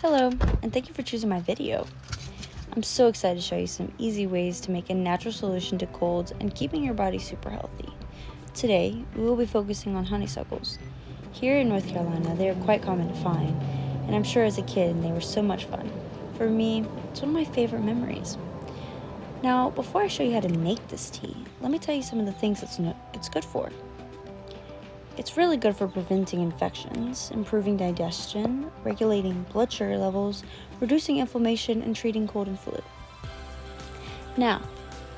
Hello, and thank you for choosing my video. I'm so excited to show you some easy ways to make a natural solution to colds and keeping your body super healthy. Today, we will be focusing on honeysuckles. Here in North Carolina, they are quite common to find, and I'm sure as a kid they were so much fun. For me, it's one of my favorite memories. Now, before I show you how to make this tea, let me tell you some of the things it's good for. It's really good for preventing infections, improving digestion, regulating blood sugar levels, reducing inflammation, and treating cold and flu. Now,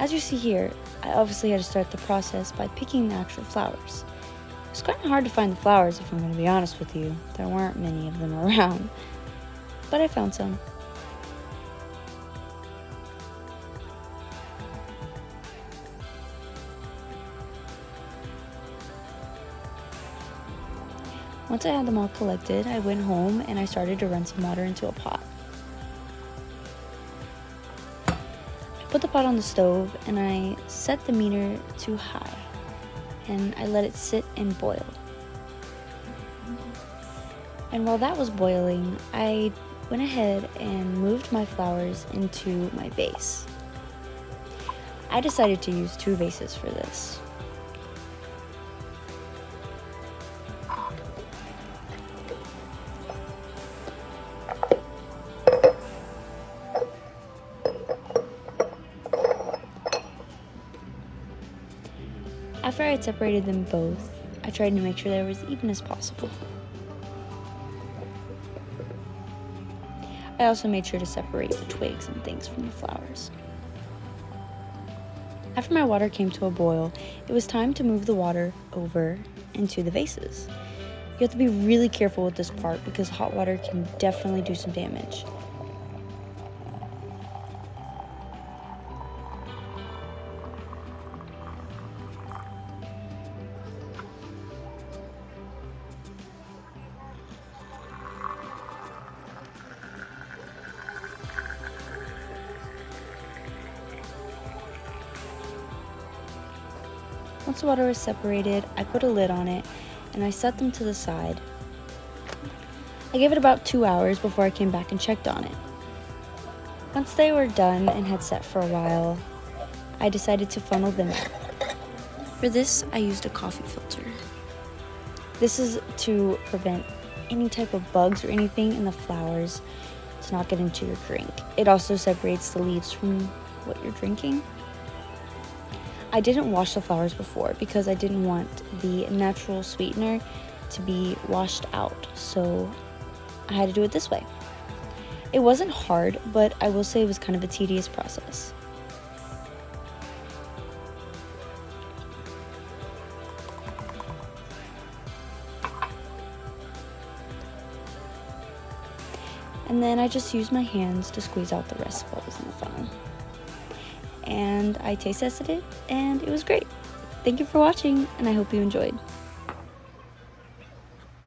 as you see here, I obviously had to start the process by picking the actual flowers. It's kind of hard to find the flowers, if I'm going to be honest with you. There weren't many of them around, but I found some. Once I had them all collected, I went home and I started to run some water into a pot. I put the pot on the stove and I set the meter to high and I let it sit and boil. And while that was boiling, I went ahead and moved my flowers into my vase. I decided to use 2 vases for this. After I had separated them both, I tried to make sure they were as even as possible. I also made sure to separate the twigs and things from the flowers. After my water came to a boil, it was time to move the water over into the vases. You have to be really careful with this part because hot water can definitely do some damage. Once the water was separated, I put a lid on it and I set them to the side. I gave it about 2 hours before I came back and checked on it. Once they were done and had set for a while, I decided to funnel them out. For this, I used a coffee filter. This is to prevent any type of bugs or anything in the flowers to not get into your drink. It also separates the leaves from what you're drinking. I didn't wash the flowers before because I didn't want the natural sweetener to be washed out, so I had to do it this way. It wasn't hard, but I will say it was kind of a tedious process. And then I just used my hands to squeeze out the rest of what was in the funnel. And I taste tested it, and it was great. Thank you for watching, and I hope you enjoyed.